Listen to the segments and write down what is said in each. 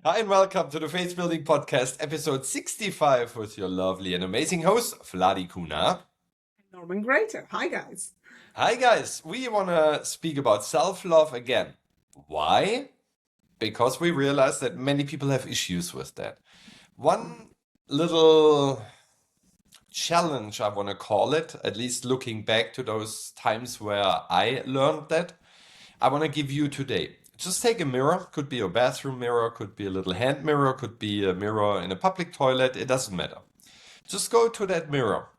Hi, and welcome to the Faith Building Podcast, episode 65, with your lovely and amazing host, Vladi Kuna. Norman Gräter. Hi, guys. Hi, guys. We want to speak about self love again. Why? Because we realize that many people have issues with that. One little challenge, I want to call it, at least looking back to those times where I learned that, I want to give you today. Just take a mirror, could be a bathroom mirror, could be a little hand mirror, could be a mirror in a public toilet, it doesn't matter. Just go to that mirror,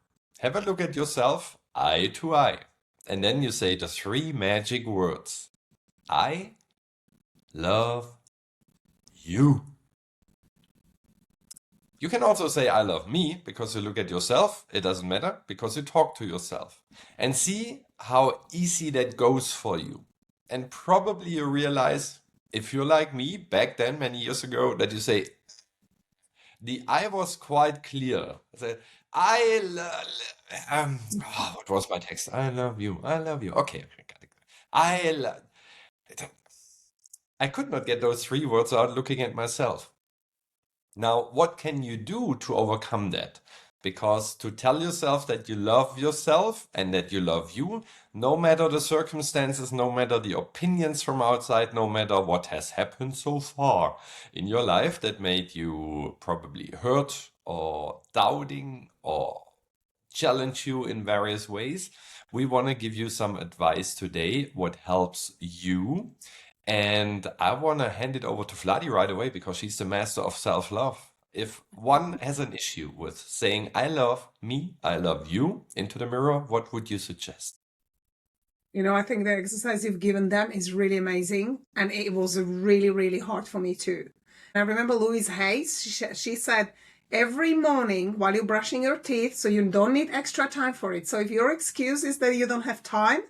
have a look at yourself, eye to eye, and then you say the three magic words: I love you. You can also say I love me because you look at yourself, it doesn't matter, because you talk to yourself. And see how easy that goes for you. And probably you realize, if you're like me back then, many years ago, that you say, the I was quite clear. I said, what was my text? I love you. I love you. Okay, okay, got it. I love. I could not get those three words out looking at myself. Now, what can you do to overcome that? Because to tell yourself that you love yourself and that you love you, no matter the circumstances, no matter the opinions from outside, no matter what has happened so far in your life that made you probably hurt or doubting or challenge you in various ways, we want to give you some advice today, what helps you. And I want to hand it over to Vladi right away because she's the master of self-love. If one has an issue with saying, I love me, I love you into the mirror, what would you suggest? I think the exercise you've given them is really amazing. And it was really, really hard for me too. I remember Louise Hayes, she said, every morning while you're brushing your teeth, so you don't need extra time for it. So if your excuse is that you don't have time,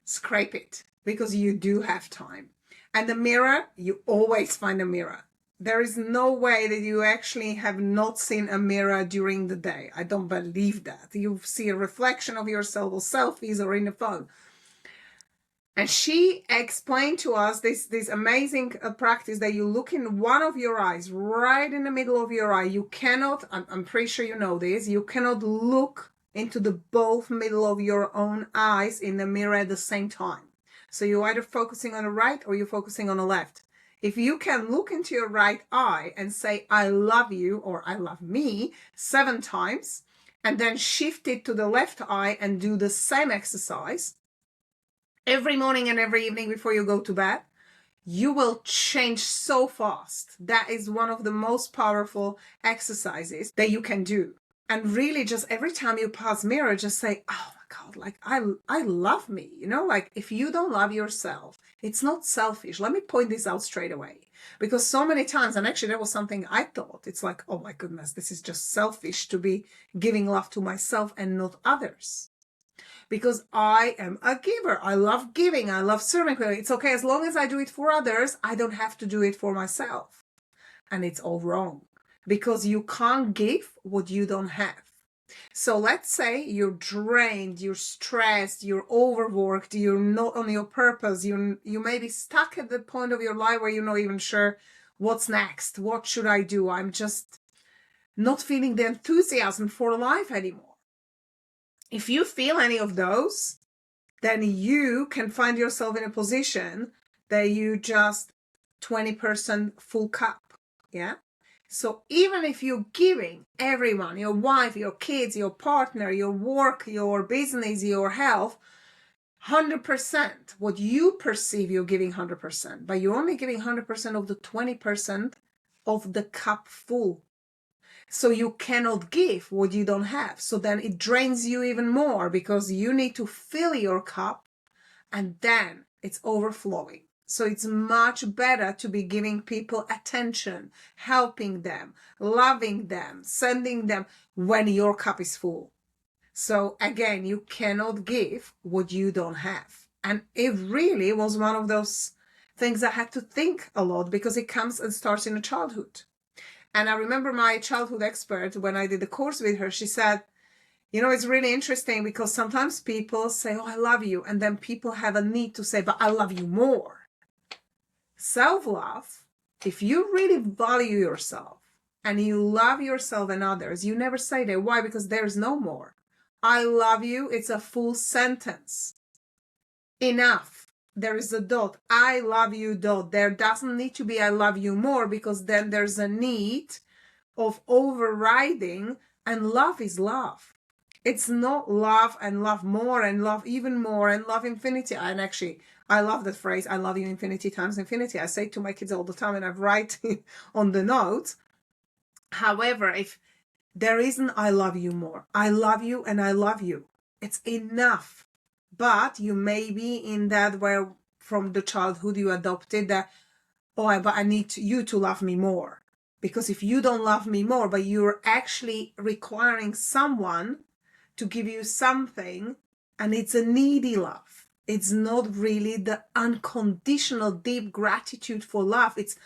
scrape it because you do have time. And the mirror, you always find a mirror. There is no way that you actually have not seen a mirror during the day. I don't believe that. You see a reflection of yourself or selfies or in the phone. And she explained to us this amazing practice that you look in one of your eyes, right in the middle of your eye. You cannot, I'm pretty sure you know this, you cannot look into the both middle of your own eyes in the mirror at the same time. So you're either focusing on the right or you're focusing on the left. If you can look into your right eye and say, I love you or I love me 7 times, and then shift it to the left eye and do the same exercise every morning and every evening before you go to bed, you will change so fast. That is one of the most powerful exercises that you can do. And really, just every time you pass mirror, just say, oh my God, like I love me. Like if you don't love yourself, it's not selfish. Let me point this out straight away. Because so many times, and actually that was something I thought, it's like, oh my goodness, this is just selfish to be giving love to myself and not others. Because I am a giver. I love giving. I love serving people. It's okay as long as I do it for others, I don't have to do it for myself. And it's all wrong because you can't give what you don't have. So let's say you're drained, you're stressed, you're overworked, you're not on your purpose, you may be stuck at the point of your life where you're not even sure what's next, what should I do? I'm just not feeling the enthusiasm for life anymore. If you feel any of those, then you can find yourself in a position that you just 20% full cup. Yeah. So even if you're giving everyone, your wife, your kids, your partner, your work, your business, your health, 100%, what you perceive you're giving 100%, but you're only giving 100% of the 20% of the cup full. So you cannot give what you don't have. So then it drains you even more because you need to fill your cup and then it's overflowing. So it's much better to be giving people attention, helping them, loving them, sending them when your cup is full. So again, you cannot give what you don't have. And it really was one of those things I had to think a lot because it comes and starts in childhood. And I remember my childhood expert, when I did the course with her, she said, it's really interesting because sometimes people say, oh, I love you. And then people have a need to say, but I love you more. Self-love If you really value yourself and you love yourself and others, you never say that. Why? Because there's no more. I love you. It's a full sentence. Enough. There is a dot. I love you dot. There doesn't need to be I love you more, because then there's a need of overriding, and love is love. It's not love and love more and love even more and love infinity. And actually, I love that phrase, I love you infinity times infinity. I say it to my kids all the time, and I write on the notes. However, if there isn't I love you more, I love you and I love you, it's enough. But you may be in that where from the childhood you adopted that, oh, but I need you to love me more. Because if you don't love me more, but you're actually requiring someone to give you something, and it's a needy love. It's not really the unconditional deep gratitude for love. It's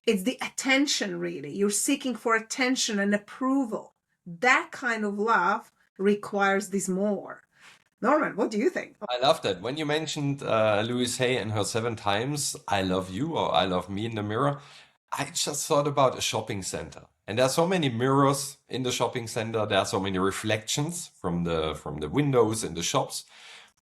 the attention, really. You're seeking for attention and approval. That kind of love requires this more. Norman, what do you think? I love that. When you mentioned Louise Hay and her 7 times, I love you or I love me in the mirror, I just thought about a shopping center. And there are so many mirrors in the shopping center. There are so many reflections from the windows in the shops.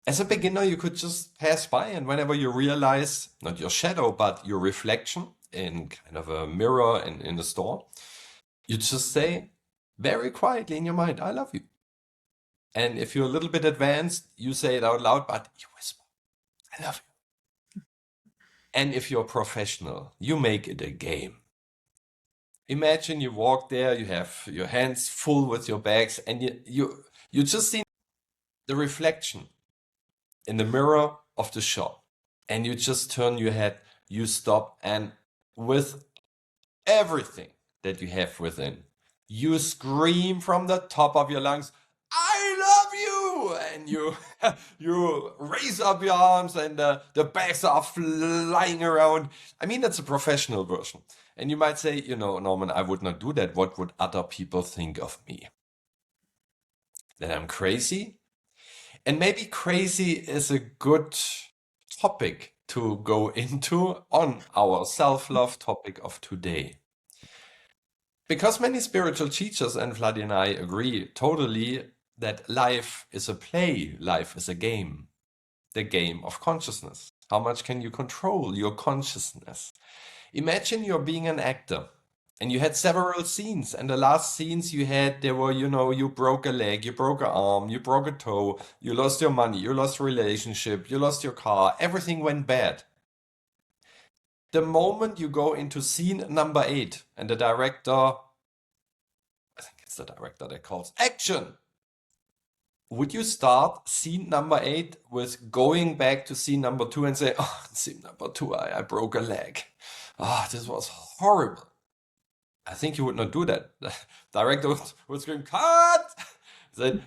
As a beginner, you could just pass by, and whenever you realize, not your shadow, but your reflection in kind of a mirror in the store, you just say very quietly in your mind, I love you. And if you're a little bit advanced, you say it out loud, but you whisper, I love you. And if you're professional, you make it a game. Imagine you walk there, you have your hands full with your bags, and you just see the reflection in the mirror of the shop. And you just turn your head, you stop, and with everything that you have within, you scream from the top of your lungs, I love you! And you raise up your arms, and the bags are flying around. I mean, that's a professional version. And you might say, Norman, I would not do that. What would other people think of me? That I'm crazy? And maybe crazy is a good topic to go into on our self-love topic of today. Because many spiritual teachers, and Vladi and I agree totally, that life is a play, life is a game. The game of consciousness. How much can you control your consciousness? Imagine you're being an actor and you had several scenes, and the last scenes you had, there were, you broke a leg, you broke an arm, you broke a toe, you lost your money, you lost a relationship, you lost your car, everything went bad. The moment you go into scene number 8 and the director, I think it's the director that calls action, would you start scene number 8 with going back to scene number 2 and say, oh, scene number 2, I broke a leg. Oh, this was horrible. I think you would not do that. The director would scream, cut! Said,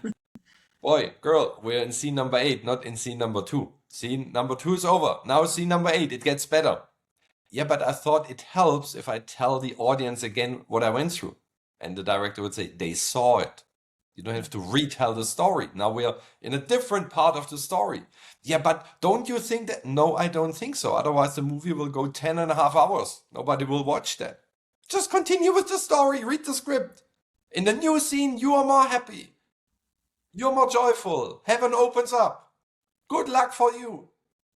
boy, girl, we're in scene number 8, not in scene number 2. Scene number 2 is over. Now scene number 8, it gets better. Yeah, but I thought it helps if I tell the audience again what I went through. And the director would say, they saw it. You don't have to retell the story. Now we are in a different part of the story. Yeah, but don't you think that? No, I don't think so. Otherwise the movie will go 10.5 hours. Nobody will watch that. Just continue with the story, read the script. In the new scene, you are more happy. You're more joyful. Heaven opens up. Good luck for you.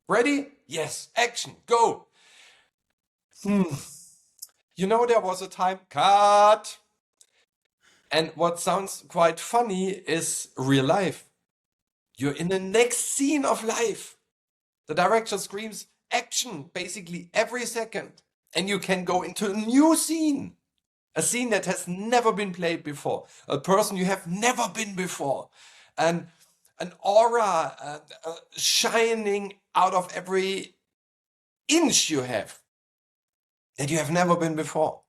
Ready? Yes, action, go. There was a time, cut. And what sounds quite funny is real life. You're in the next scene of life. The director screams action basically every second. And you can go into a new scene. A scene that has never been played before. A person you have never been before. And an aura shining out of every inch you have that you have never been before.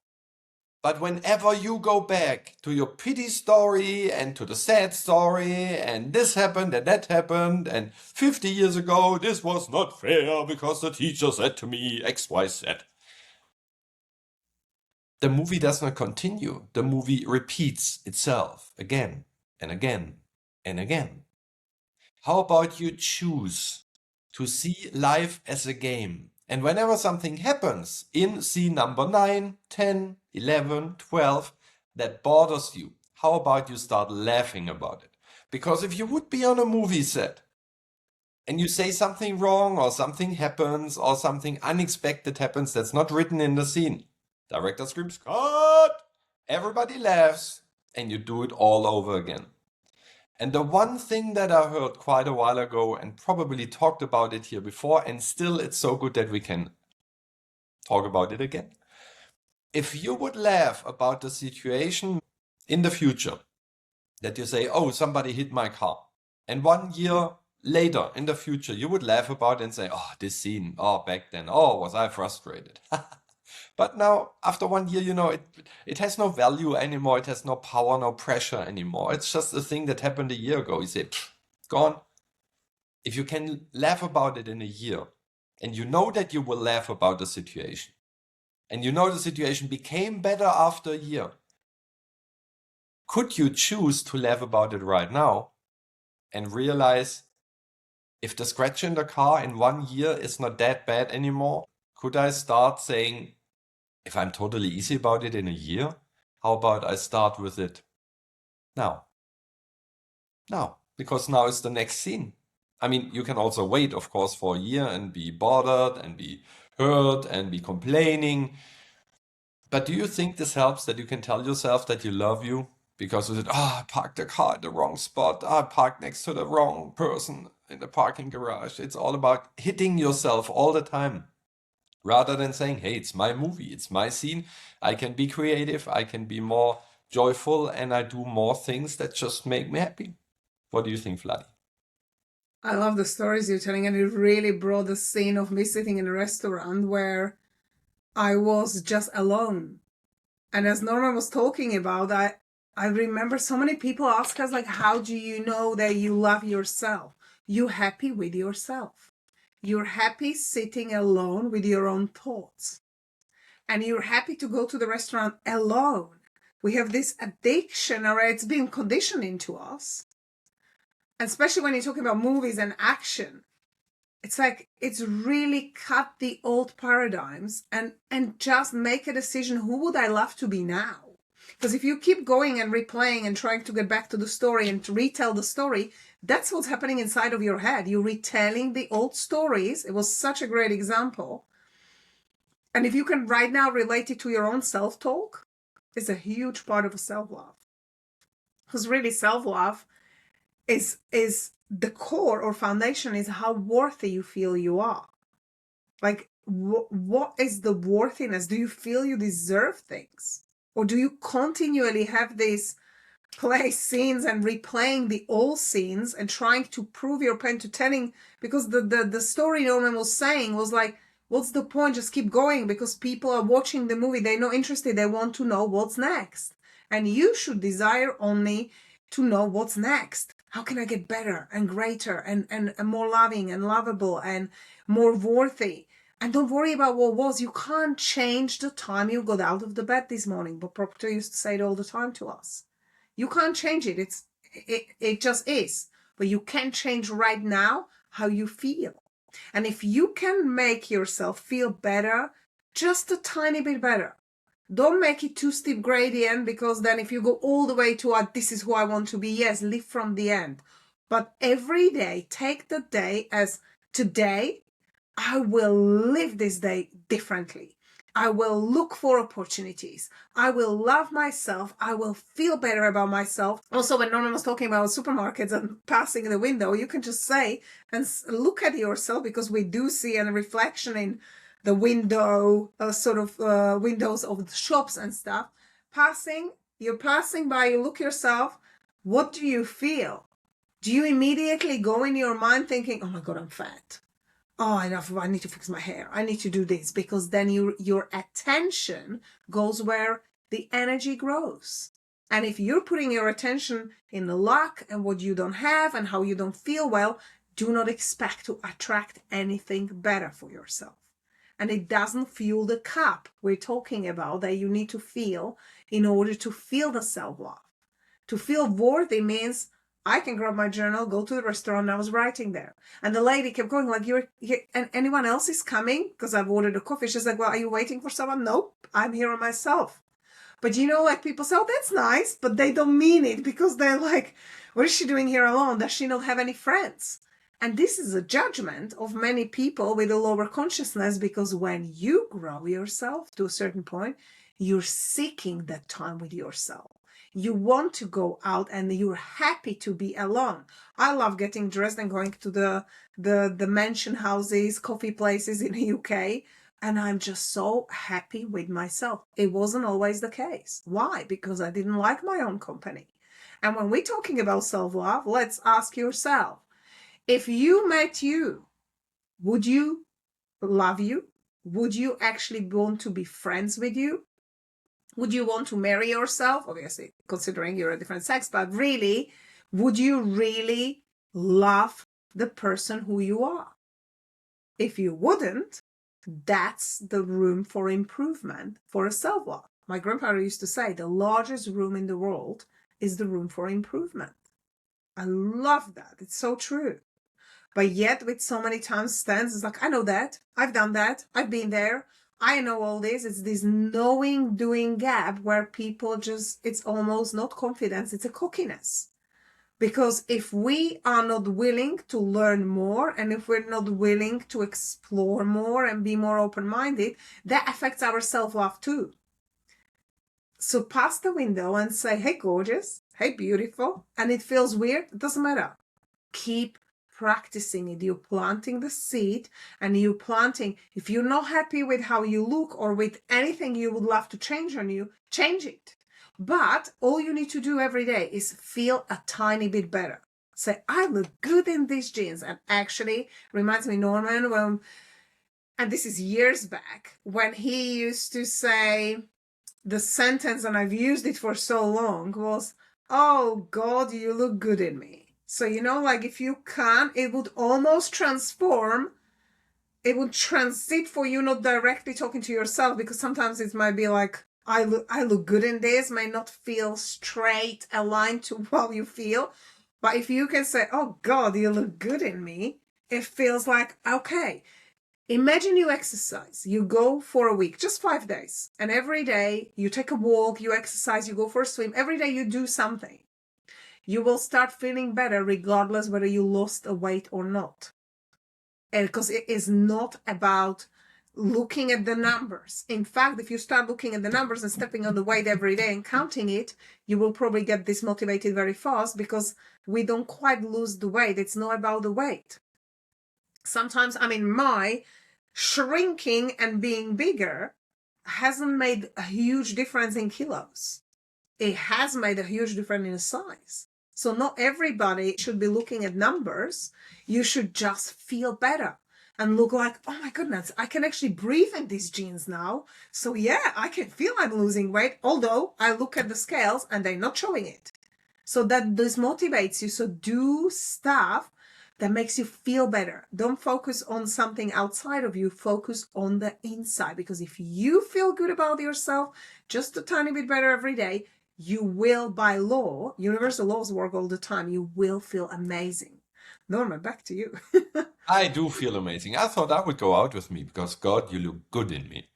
But whenever you go back to your pity story and to the sad story, and this happened and that happened, and 50 years ago this was not fair because the teacher said to me XYZ. The movie does not continue. The movie repeats itself again and again and again. How about you choose to see life as a game And whenever something happens in scene number 9, 10, 11, 12, that bothers you, how about you start laughing about it? Because if you would be on a movie set and you say something wrong or something happens or something unexpected happens that's not written in the scene, director screams, "Cut!" Everybody laughs and you do it all over again. And the one thing that I heard quite a while ago and probably talked about it here before, and still it's so good that we can talk about it again. If you would laugh about the situation in the future, that you say, oh, somebody hit my car. And 1 year later in the future, you would laugh about it and say, oh, this scene, oh, back then, oh, was I frustrated. But now, after 1 year, it has no value anymore. It has no power, no pressure anymore. It's just a thing that happened a year ago. You say, gone. If you can laugh about it in a year, and you know that you will laugh about the situation, and you know the situation became better after a year, could you choose to laugh about it right now and realize if the scratch in the car in 1 year is not that bad anymore? Could I start saying, if I'm totally easy about it in a year, how about I start with it now? Now, because now is the next scene. I mean, you can also wait, of course, for a year and be bothered and be hurt and be complaining. But do you think this helps that you can tell yourself that you love you? Because you said, I parked the car at the wrong spot. I parked next to the wrong person in the parking garage. It's all about hitting yourself all the time. Rather than saying, hey, it's my movie, it's my scene. I can be creative, I can be more joyful, and I do more things that just make me happy. What do you think, Vladi? I love the stories you're telling, and it really brought the scene of me sitting in a restaurant where I was just alone. And as Norman was talking about, I remember so many people ask us, like, how do you know that you love yourself? You're happy with yourself. You're happy sitting alone with your own thoughts. And you're happy to go to the restaurant alone. We have this addiction, or it's been conditioned into us. And especially when you're talking about movies and action, it's like it's really cut the old paradigms and just make a decision, who would I love to be now? Because if you keep going and replaying and trying to get back to the story and to retell the story, that's what's happening inside of your head. You're retelling the old stories. It was such a great example. And if you can right now relate it to your own self-talk, it's a huge part of self-love. Because really self-love is the core or foundation is how worthy you feel you are. Like, what is the worthiness? Do you feel you deserve things? Or do you continually have these play scenes and replaying the old scenes and trying to prove your point to telling? Because the story Norman was saying was like, what's the point? Just keep going, because people are watching the movie. They're not interested. They want to know what's next. And you should desire only to know what's next. How can I get better and greater and more loving and lovable and more worthy? And don't worry about what was. You can't change the time you got out of the bed this morning. But Proctor used to say it all the time to us. You can't change it. It just is. But you can change right now how you feel. And if you can make yourself feel better, just a tiny bit better, don't make it too steep gradient, because then if you go all the way to this is who I want to be, yes, live from the end. But every day, take the day as today, I will live this day differently. I will look for opportunities. I will love myself. I will feel better about myself. Also, when Norman was talking about supermarkets and passing the window, you can just say and look at yourself, because we do see a reflection in the window, windows of the shops and stuff. You're passing by, you look yourself. What do you feel? Do you immediately go in your mind thinking, oh my God, I'm fat? Oh, I need to fix my hair. I need to do this, because then your attention goes where the energy grows. And if you're putting your attention in the lack and what you don't have and how you don't feel well, do not expect to attract anything better for yourself. And it doesn't fuel the cup we're talking about that you need to feel in order to feel the self-love. To feel worthy means I can grab my journal, go to the restaurant, and I was writing there. And the lady kept going, like, and anyone else is coming? Because I've ordered a coffee. She's like, well, are you waiting for someone? Nope, I'm here on myself. But like people say, oh, that's nice, but they don't mean it because they're like, what is she doing here alone? Does she not have any friends? And this is a judgment of many people with a lower consciousness, because when you grow yourself to a certain point, you're seeking that time with yourself. You want to go out and you're happy to be alone. I love getting dressed and going to the mansion houses, coffee places in the UK, and I'm just so happy with myself. It wasn't always the case. Why? Because I didn't like my own company. And when we're talking about self-love, let's ask yourself, if you met you, would you love you? Would you actually want to be friends with you? Would you want to marry yourself? Obviously, considering you're a different sex, but really, would you really love the person who you are? If you wouldn't, that's the room for improvement for a self-love. My grandfather used to say the largest room in the world is the room for improvement. I love that. It's so true. But yet, with so many times stands, it's like, I know that. I've done that. I've been there. I know all this. It's this knowing, doing gap where people just, it's almost not confidence, it's a cockiness. Because if we are not willing to learn more, and if we're not willing to explore more and be more open-minded, that affects our self-love too. So pass the window and say, hey, gorgeous, hey, beautiful, and it feels weird, it doesn't matter. Keep practicing it. You're planting the seed, and you're planting. If you're not happy with how you look or with anything you would love to change on you, change it. But all you need to do every day is feel a tiny bit better. Say, I look good in these jeans. And actually, reminds me, Norman, and this is years back, when he used to say the sentence, and I've used it for so long, was, oh God, you look good in me. So, like if you can, it would almost transform, it would transit for you, not directly talking to yourself, because sometimes it might be like, I look good in this, may not feel straight aligned to how you feel. But if you can say, oh God, you look good in me, it feels like, okay. Imagine you exercise, you go for a week, just 5 days, and every day you take a walk, you exercise, you go for a swim, every day you do something. You will start feeling better regardless whether you lost a weight or not. And because it is not about looking at the numbers. In fact, if you start looking at the numbers and stepping on the weight every day and counting it, you will probably get dismotivated very fast, because we don't quite lose the weight. It's not about the weight. Sometimes, my shrinking and being bigger hasn't made a huge difference in kilos. It has made a huge difference in size. So not everybody should be looking at numbers. You should just feel better and look like, oh my goodness, I can actually breathe in these jeans now. So yeah, I can feel I'm losing weight, although I look at the scales and they're not showing it. So that this motivates you. So do stuff that makes you feel better. Don't focus on something outside of you. Focus on the inside. Because if you feel good about yourself, just a tiny bit better every day, you will, by law, universal laws work all the time, you will feel amazing. Norman, back to you. I do feel amazing. I thought I would go out with me because God, you look good in me.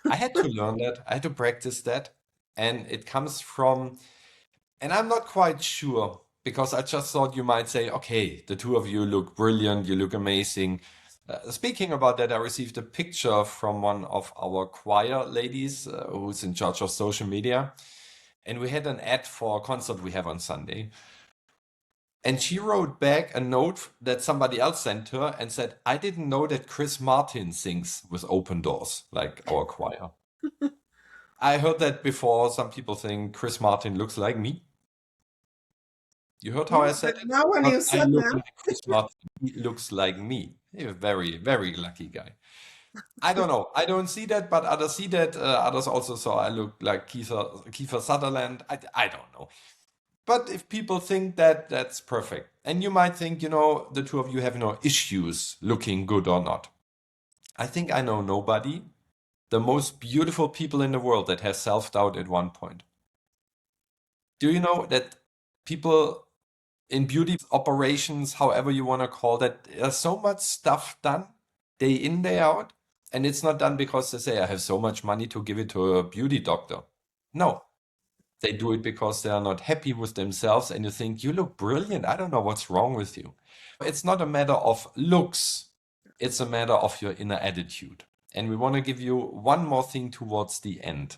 I had to learn that. I had to practice that. And it comes from, and I'm not quite sure because I just thought you might say, okay, the two of you look brilliant, you look amazing. Speaking about that, I received a picture from one of our choir ladies who's in charge of social media. And we had an ad for a concert we have on Sunday. And she wrote back a note that somebody else sent her and said, I didn't know that Chris Martin sings with open doors, like our choir. I heard that before. Some people think Chris Martin looks like me. You heard how Yeah, I but said it? now when Not you I said look that, like Chris Martin. He looks like me. He's a very, very lucky guy. I don't know. I don't see that, but others see that. Others also saw I look like Kiefer Sutherland. I don't know. But if people think that, that's perfect. And you might think, the two of you have no issues looking good or not. I think I know nobody, the most beautiful people in the world, that has self-doubt at one point. Do you know that people in beauty operations, however you want to call that, there's so much stuff done day in, day out. And it's not done because they say, I have so much money to give it to a beauty doctor. No, they do it because they are not happy with themselves. And you think, you look brilliant. I don't know what's wrong with you. It's not a matter of looks. It's a matter of your inner attitude. And we want to give you one more thing towards the end.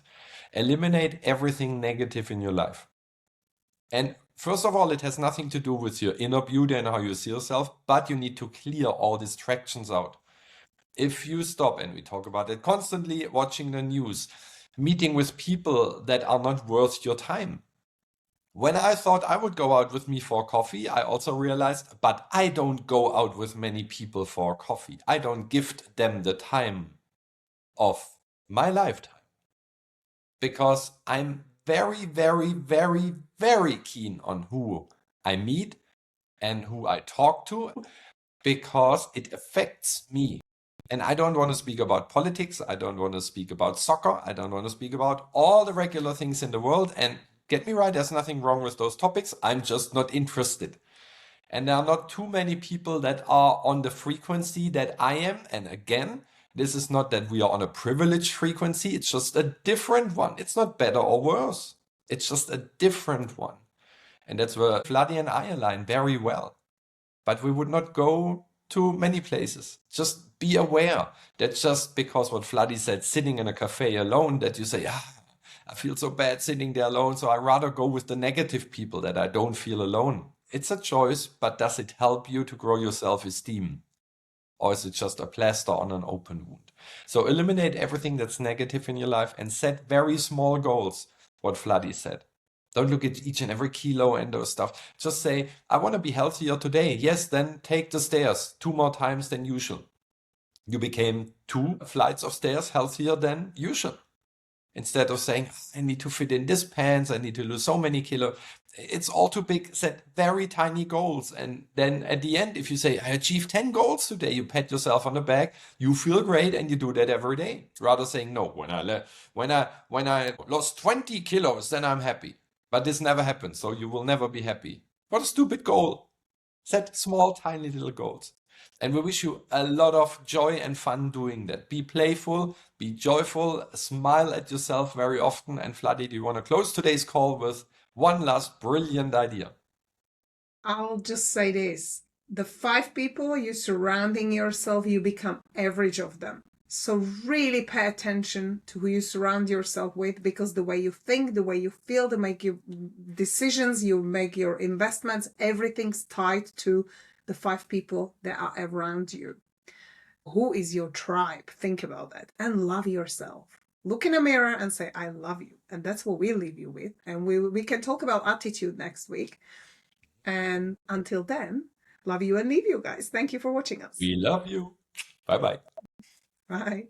Eliminate everything negative in your life. And first of all, it has nothing to do with your inner beauty and how you see yourself, but you need to clear all distractions out. If you stop, and we talk about it constantly, watching the news, meeting with people that are not worth your time. When I thought I would go out with me for coffee, I also realized, but I don't go out with many people for coffee. I don't gift them the time of my lifetime because I'm very, very, very, very keen on who I meet and who I talk to because it affects me. And I don't want to speak about politics. I don't want to speak about soccer. I don't want to speak about all the regular things in the world. And get me right, there's nothing wrong with those topics. I'm just not interested. And there are not too many people that are on the frequency that I am. And again, this is not that we are on a privileged frequency. It's just a different one. It's not better or worse. It's just a different one. And that's where Vladi and I align very well. But we would not go to many places. Just be aware that just because what Vladi said, sitting in a cafe alone, that you say, I feel so bad sitting there alone, so I rather go with the negative people that I don't feel alone. It's a choice, but does it help you to grow your self-esteem? Or is it just a plaster on an open wound? So eliminate everything that's negative in your life and set very small goals, what Vladi said. Don't look at each and every kilo and those stuff. Just say, I want to be healthier today. Yes, then take the stairs 2 more times than usual. You became 2 flights of stairs healthier than usual. Instead of saying, I need to fit in this pants, I need to lose so many kilos. It's all too big. Set very tiny goals. And then at the end, if you say, I achieved 10 goals today, you pat yourself on the back, you feel great, and you do that every day. Rather saying, no, when I lost 20 kilos, then I'm happy. But this never happens, so you will never be happy. What a stupid goal. Set small, tiny little goals. And we wish you a lot of joy and fun doing that. Be playful, be joyful, smile at yourself very often. And Vladi, do you want to close today's call with one last brilliant idea? I'll just say this. The 5 people you're surrounding yourself, you become average of them. So really pay attention to who you surround yourself with, because the way you think, the way you feel, to make your decisions, you make your investments, everything's tied to the 5 people that are around you. Who is your tribe? Think about that and love yourself. Look in a mirror and say, I love you. And that's what we leave you with. And we can talk about attitude next week. And until then, love you and leave you guys. Thank you for watching us. We love you. Bye bye. Bye.